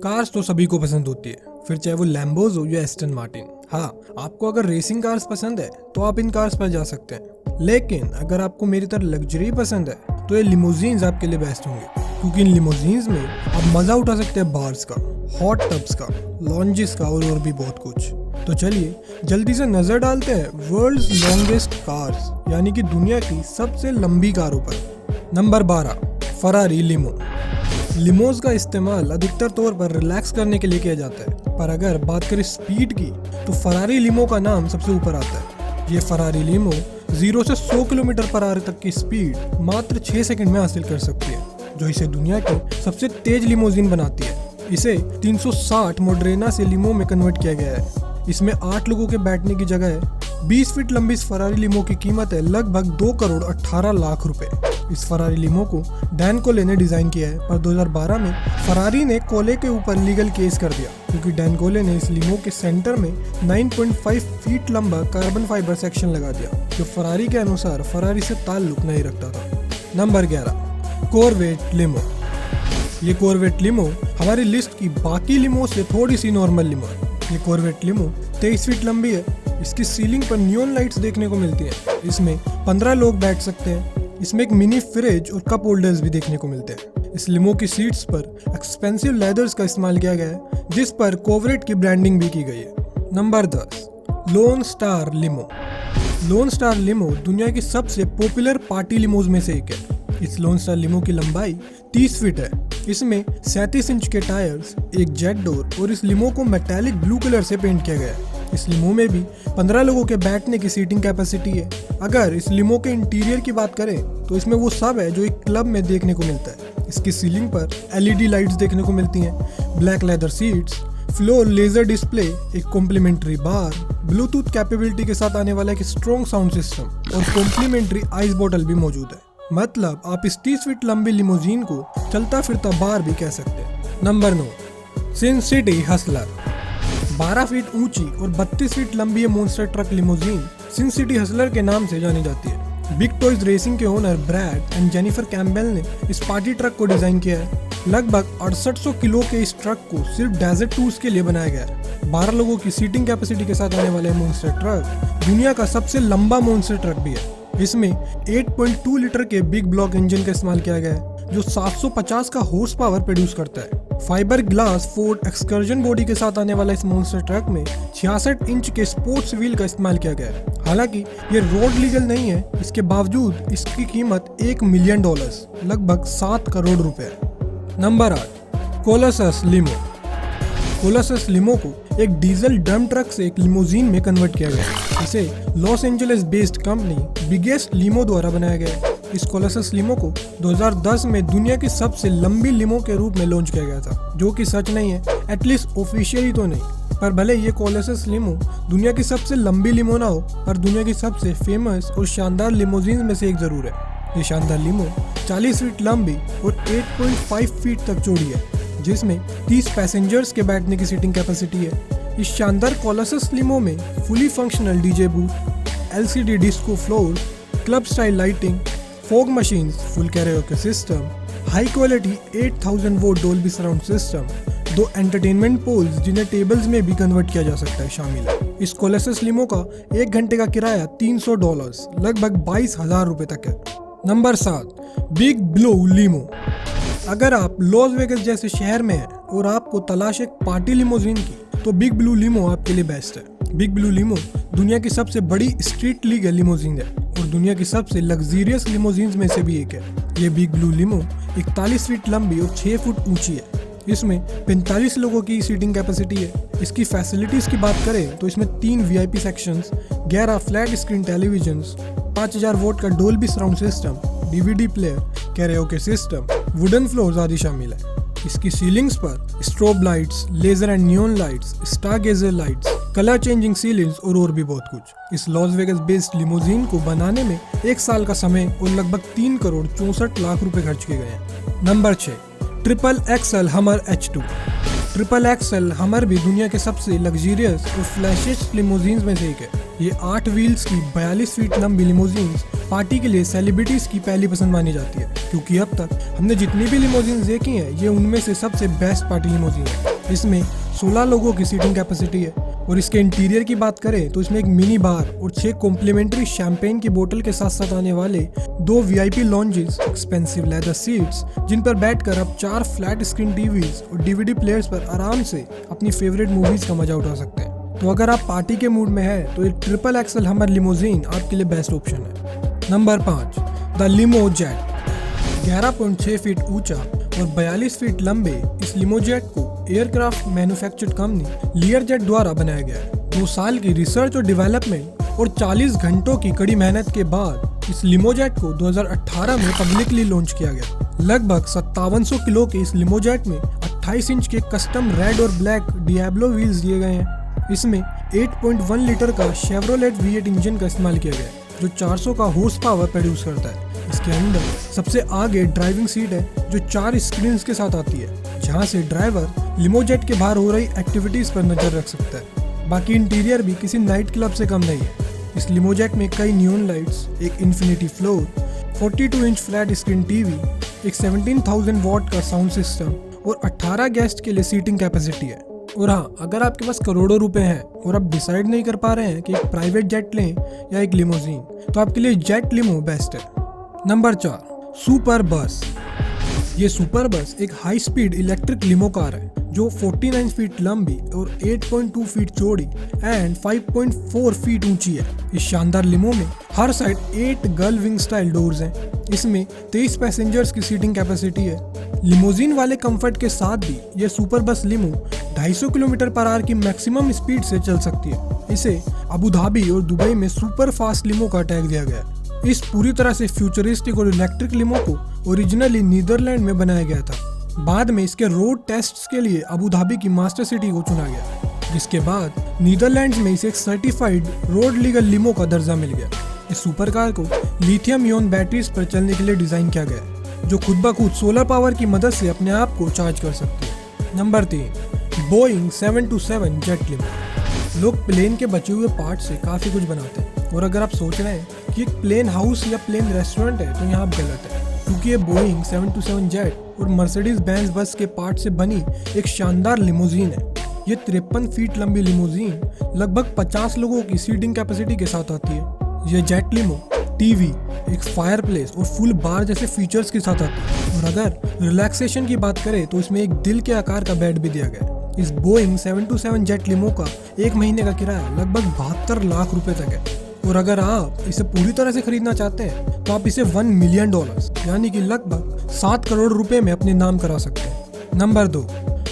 Cars तो सभी को पसंद होती है, फिर चाहे वो लैम्बोज हो या एस्टन मार्टिन। हाँ, आपको अगर रेसिंग कार्स पसंद है तो आप इन कार्स पर जा सकते हैं, लेकिन अगर आपको मेरी तरह लग्जरी पसंद है तो ये लिमोजीन्स आपके लिए बेस्ट होंगे, क्योंकि इन लिमोजीन्स में आप मजा उठा सकते हैं बार्स का, हॉट टब्स का, लॉन्जेस का और भी बहुत कुछ। तो चलिए जल्दी से नजर डालते हैं वर्ल्ड्स लॉन्गेस्ट कार्स यानी कि दुनिया की सबसे लंबी कारों पर। Number 12, Ferrari limo. लिमोज का इस्तेमाल अधिकतर तौर पर रिलैक्स करने के लिए किया जाता है, पर अगर बात करें स्पीड की तो फरारी लिमो का नाम सबसे ऊपर आता है। ये फरारी लिमो 0 से 100 किलोमीटर पर आवर तक की स्पीड मात्र 6 सेकंड में हासिल कर सकती है, जो इसे दुनिया की सबसे तेज लिमोजिन बनाती है। इसे 360 मोड्रेना से लिमो में कन्वर्ट किया गया है। इसमें 8 लोगों के बैठने की जगह है। 20 फीट लंबी इस फरारी लिमो की कीमत है लगभग 2 करोड़ 18 लाख रुपए। इस फरारी लिमो को डैन कोले ने डिजाइन किया है, पर 2012 में फरारी ने कोले के ऊपर लीगल केस कर दिया, क्योंकि डैन कोले ने इस लिमो के सेंटर में 9.5 फीट लंबा कार्बन फाइबर सेक्शन लगा दिया, जो फरारी के अनुसार फरारी से ताल्लुक नहीं रखता था। Number 11, Corvette limo. ये कोरवेट लिमो हमारी लिस्ट की बाकी लिमो से थोड़ी सी नॉर्मल लिमो है। ये कोरवेट लिमो 23 फीट लंबी है। इसकी सीलिंग पर नियॉन लाइट्स देखने को मिलती हैं। इसमें 15 लोग बैठ सकते हैं। इसमें एक मिनी फ्रिज और कप होल्डर्स भी देखने को मिलते हैं। इस लिमो की सीट्स पर एक्सपेंसिव लेदर्स का इस्तेमाल किया गया है, जिस पर कोवरेट की ब्रांडिंग भी की गई है। Number 10, loan star limo. Loan star limo दुनिया की सबसे पॉपुलर पार्टी लिमोज में से एक है। इस लोन स्टार लिमो की लंबाई 30 फीट है। इसमें 37 इंच के टायर्स, एक जेट डोर और इस लिमो को मेटालिक ब्लू कलर से पेंट किया गया है। इस लिमो में भी 15 लोगों के बैठने की सीटिंग कैपेसिटी है। अगर इस लिमो के इंटीरियर की बात करें तो इसमें वो सब है जो एक क्लब में देखने को मिलता है। इसकी सीलिंग पर LED लाइट्स देखने को मिलती हैं, black leather seats, floor laser display, एक कॉम्प्लीमेंट्री बार, ब्लूटूथ कैपेबिलिटी के साथ आने वाला एक स्ट्रॉन्ग साउंड सिस्टम और कॉम्प्लीमेंट्री आइस बॉटल भी मौजूद है। मतलब आप इस 30 फीट लंबी लिमोजीन को चलता फिरता बार भी कह सकते हैं। Number 9, Sin City Hustler. 12 feet ऊंची और 32 फीट लंबी ये monster truck limousine Sin City Hustler के नाम से जानी जाती है। बिग टॉयज रेसिंग के owner Brad and Jennifer Campbell ने इस पार्टी ट्रक को डिजाइन किया है। लगभग 6800 किलो के इस ट्रक को सिर्फ डेजर्ट टूर्स के लिए बनाया गया है। 12 लोगों की सीटिंग कैपेसिटी के साथ आने वाले मॉन्स्टर ट्रक दुनिया का सबसे लंबा मॉन्स्टर ट्रक भी है। इसमें 8.2 लीटर के बिग ब्लॉक इंजन का इस्तेमाल किया गया है, जो 750 का हॉर्स पावर प्रोड्यूस करता है। Fibre glass Ford excursion body के साथ आने वाला इस मॉन्स्टर ट्रक में 66 इंच के स्पोर्ट्स व्हील का इस्तेमाल किया गया है। हालांकि ये रोड लीगल नहीं है, इसके बावजूद इसकी कीमत $1 मिलियन लगभग 7 करोड़ रुपए है। Number 8, Colossus limo. Colossus limo को एक डीजल डम ट्रक से एक लिमोजीन में कन्वर्ट किया गया। इसे Los Angeles based company biggest limo द्वारा बनाया गया। इस कोलोसस लिमो को 2010 में दुनिया की सबसे लंबी लिमो के रूप में लॉन्च किया गया था, जो कि सच नहीं है, एटलीस्ट ऑफिशियली तो नहीं। पर भले ये कोलोसस लिमो दुनिया की सबसे लंबी लिमो ना हो, पर दुनिया की सबसे फेमस और शानदार लिमोजीन में से एक जरूर है। ये शानदार लिमो 40 फीट लंबी और 8.5 फीट तक चौड़ी है, जिसमें 30 पैसेंजर्स के बैठने की सीटिंग कैपेसिटी है। इस शानदार कोलोसस लिमो में fully functional DJ booth, LCD disco floor, club style lighting, fog machines, full karaoke system, high quality 8000 volt Dolby surround system, 2 entertainment poles जिन्हें टेबल्स में भी कन्वर्ट किया जा सकता है शामिल है। इस कोलोसस लिमो का 1 घंटे का किराया $300 लगभग 22,000 रुपए तक है। Number 7, big blue limo. अगर आप लॉस वेगस जैसे शहर में हैं और आपको तलाश एक पार्टी लिमोजीन की, तो बिग ब्लू लिमो आपके लिए बेस्ट है। बिग ब्लू लिमो दुनिया की सबसे बड़ी स्ट्रीट लीगल लिमोजीन है और दुनिया की सबसे लग्जरियस लिमोजीन्स में से भी एक है। ये बिग ब्लू लिमो 41 फीट लंबी और 6 फुट ऊंची है। इसमें 45 लोगों की सीटिंग कैपेसिटी है। इसकी फैसिलिटीज की बात करें तो इसमें 3 VIP sections, 11 flat screen televisions, 5000 volt का Dolby surround system, DVD player, karaoke system, wooden floors आदि शामिल है। इसकी सीलिंग्स पर strobe lights, laser and neon lights, stargazer lights, colour changing ceilings और भी बहुत कुछ। इस लॉस वेगस बेस्ड लिमोजीन को बनाने में 1 साल का समय और लगभग 3 करोड़ 64 लाख रुपए खर्च किए गए हैं। नंबर 6, ट्रिपल एक्सल हमर H2। ट्रिपल एक्सल हमर भी दुनिया के सबसे लग्जरियस और फ्लैशिस्ट लिमोजीन्स में से एक है। ये 8 व्हील्स की 42 फीट लंबी लिमोजीन्स पार्टी के लिए सेलिब्रिटीज की पहली पसंद मानी जाती है, क्योंकि अब तक हमने जितनी भी लिमोजीन्स देखी हैं, ये उनमें से सबसे बेस्ट पार्टी लिमोजीन है। इसमें 16 लोगों की सीटिंग कैपेसिटी है। और इसके इंटीरियर की बात करें तो इसमें एक मिनी बार और 6 कॉम्प्लीमेंट्री शैंपेन की बोतल के साथ साथ आने वाले 2 VIP lounges, expensive leather seats जिन पर बैठकर आप 4 फ्लैट स्क्रीन टीवीज और डीवीडी प्लेयर्स पर आराम से अपनी फेवरेट मूवीज का मजा उठा सकते हैं। तो अगर आप पार्टी के मूड में है तो ये ट्रिपल एक्सल हमर लिमोजीन आपके लिए बेस्ट ऑप्शन है। Number 5, the limo jet. 11.6 feet ऊंचा और 42 फीट लंबे इस लिमो जेट को एयरक्राफ्ट मैन्युफैक्चर्ड कंपनी लियरजेट द्वारा बनाया गया है। 2 साल की रिसर्च और डेवलपमेंट और 40 घंटों की कड़ी मेहनत के बाद इस लिमो जेट को 2018 में पब्लिकली लॉन्च किया गया। लगभग 5700 किलो के इस लिमो जेट में 28 इंच के कस्टम रेड और ब्लैक डियाब्लो व्हील्स दिए गए हैं। इसमें 8.1 लीटर का शेवरोलेट V8 इंजन का इस्तेमाल किया गया है जो 400 का हॉर्स पावर प्रोड्यूस करता है। इसके अंदर सबसे आगे ड्राइविंग सीट है जो 4 स्क्रीन्स के साथ आती है, जहां से ड्राइवर लिमो जेट के बाहर हो रही एक्टिविटीज पर नजर रख सकता है। बाकी इंटीरियर भी किसी नाइट क्लब से कम नहीं है। इस लिमो जेट में कई नियॉन लाइट्स, एक infinity floor, 42 inch flat screen TV, एक 17,000 वॉट का साउंड सिस्टम और 18 गेस्ट के लिए सीटिंग कैपेसिटी है। और हाँ, अगर आपके पास करोड़ों रुपए हैं और आप डिसाइड नहीं कर पा रहे हैं कि एक प्राइवेट जेट लें या एक लिमोजीन, तो आपके लिए जेट लिमो बेस्ट है। नंबर 4, सुपर बस। ये सुपर बस एक high speed electric limo car है जो 49 फीट लंबी और 8.2 फीट चौड़ी एंड 5.4 फीट ऊंची है। इस शानदार लिमो में हर side 8 gull wing style doors हैं। इसमें 23 पैसेंजर्स की सीटिंग कैपेसिटी है। लिमोजीन वाले कंफर्ट के साथ भी ये super bus limo 250 kilometre per hour की मैक्सिमम स्पीड से चल सकती है। इसे अबू धाबी और दुबई में सुपर फास्ट लिमो का टैग दिया गया है। इस पूरी तरह से फ्यूचरिस्टिक और इलेक्ट्रिक लिमो को ओरिजिनली नीदरलैंड में बनाया गया था। बाद में इसके रोड टेस्ट्स के लिए अबू धाबी की मास्टर सिटी को चुना गया, जिसके बाद नीदरलैंड्स में इसे एक सर्टिफाइड रोड लीगल लिमो का दर्जा मिल गया। इस सुपर कार को लिथियम इयन बैटरीज पर चलने के लिए डिजाइन किया गया है, जो खुद ब खुद सोलर पावर की मदद से अपने आप को चार्ज कर सकती है। Number 3, Boeing 727 jet limo. लोग प्लेन के बचे हुए पार्ट से काफी कुछ बनाते हैं, और अगर आप सोच रहे हैं कि एक प्लेन हाउस या प्लेन रेस्टोरेंट है तो यहाँ आप गलत है, क्योंकि ये बोइंग 727 जेट और मर्सिडीज बेंज बस के पार्ट से बनी एक शानदार लिमोजीन है। ये 53 फीट लंबी लिमोजीन लगभग 50 लोगों की सीटिंग कैपेसिटी के साथ आती है। ये जेट लिमो टीवी, एक फायरप्लेस और फुल बार जैसे फीचर्स के साथ आती है। और अगर रिलैक्सेशन की बात करें तो इसमें एक दिल के आकार का बेड भी दिया गया है। इस बोइंग 727 जेट लिमो का 1 महीने का किराया लगभग 72 लाख रुपए तक है। और अगर आप इसे पूरी तरह से खरीदना चाहते हैं तो आप इसे $1 मिलियन यानी कि लगभग 7 करोड़ रुपए में अपने नाम करा सकते हैं। Number 2,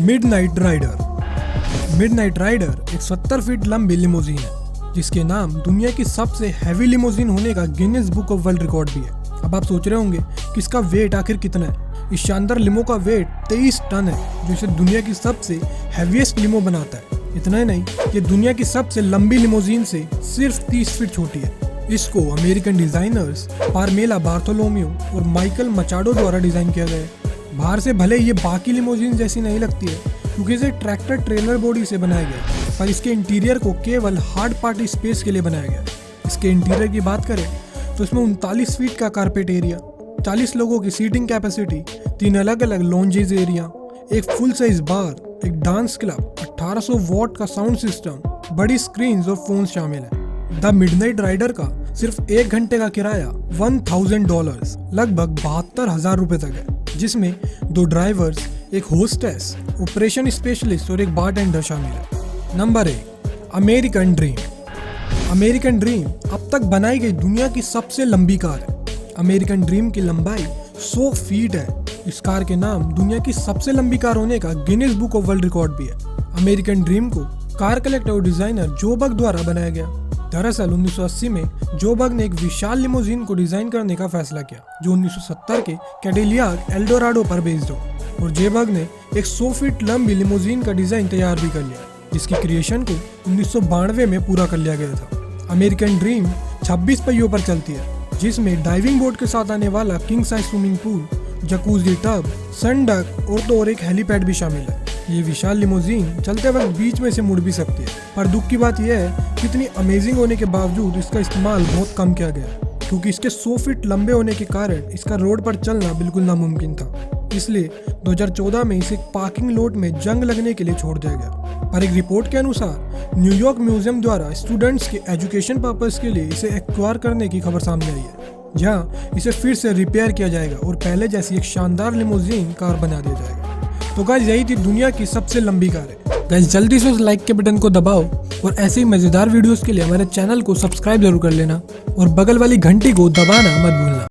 Midnight Rider. Midnight Rider एक 70 फीट लंबी लिमोजीन है जिसके नाम दुनिया की सबसे हैवी लिमोजीन होने का Guinness book of world record भी है। अब आप सोच रहे होंगे कि इसका वेट आखिर कितना है। इस शानदार लिमो का वेट 23 टन है, जो इसे दुनिया की सबसे हैवीएस्ट लिमो बनाता है। इतना ही नहीं, ये दुनिया की सबसे लंबी लिमोजीन से सिर्फ 30 फीट छोटी है। इसको अमेरिकन डिजाइनर्स पारमेला बार्थोलोम्यू और माइकल मचाडो द्वारा डिजाइन किया गया है। बाहर से भले ये बाकी लिमोजीन जैसी नहीं लगती है, क्योंकि इसे ट्रैक्टर ट्रेलर बॉडी से बनाया गया है, पर इसके इंटीरियर को केवल हार्ड पार्टी स्पेस के लिए बनाया गया है। इसके इंटीरियर की बात करें तो इसमें 39 फीट का कारपेट एरिया, 40 लोगों की सीटिंग कैपेसिटी, 3 अलग अलग लॉन्जेज एरिया, एक फुल साइज बार, एक डांस क्लब, 1800 वॉट का साउंड सिस्टम, बड़ी स्क्रीन्स और फोन शामिल है। द मिडनाइट राइडर का सिर्फ 1 घंटे का किराया $1,000 लगभग 72,000 रुपए तक है, जिसमें 2 ड्राइवर्स, एक होस्टेस, ऑपरेशन स्पेशलिस्ट और एक बारटेंडर शामिल है। Number 1, American dream. American dream अब तक बनाई गई दुनिया की सबसे लंबी कार है। अमेरिकन ड्रीम की लंबाई 100 फीट है। इस कार के नाम दुनिया की सबसे लंबी कार होने का Guinness book of world record भी है। अमेरिकन ड्रीम को कार कलेक्टर और डिजाइनर जो बग द्वारा बनाया गया। दरअसल 1980 में जो बग ने एक विशाल लिमोजीन को डिजाइन करने का फैसला किया, जो 1970 के कैडिलियाक एल्डोराडो पर बेस्ड हो, और जे बग ने एक 100 फीट लंबी लिमोजीन का डिजाइन तैयार भी कर लिया, जिसकी क्रिएशन को 1992 में पूरा कर लिया गया था। अमेरिकन ड्रीम 26 पहियों पर चलती है, जिसमें डाइविंग बोर्ड के साथ आने वाला king size swimming pool, jacuzzi tub, sun deck और एक हेलीपैड भी शामिल है। ये विशाल लिमोजीन चलते वक्त बीच में से मुड़ भी सकती है, पर दुख की बात यह है कि इतनी अमेजिंग होने के बावजूद इसका इस्तेमाल बहुत कम किया गया, क्योंकि इसके 100 फीट लंबे होने के कारण इसका रोड पर चलना बिल्कुल नामुमकिन था। इसलिए 2014 में इसे एक पार्किंग लॉट में जंग लगने के लिए छोड़ दिया गया। पर एक रिपोर्ट के अनुसार न्यूयॉर्क म्यूजियम द्वारा स्टूडेंट्स के एजुकेशन पर्पस के लिए इसे एक्वायर करने की खबर सामने आई है, जहां इसे फिर से रिपेयर किया जाएगा और पहले जैसी एक शानदार लिमोजीन कार बना दिया जाएगा। तो गाइस यही थी दुनिया की सबसे लंबी कारें। गाइस जल्दी से उस लाइक के बटन को दबाओ और ऐसे ही मजेदार वीडियोस के लिए हमारे चैनल को सब्सक्राइब जरूर कर लेना और बगल वाली घंटी को दबाना मत भूलना।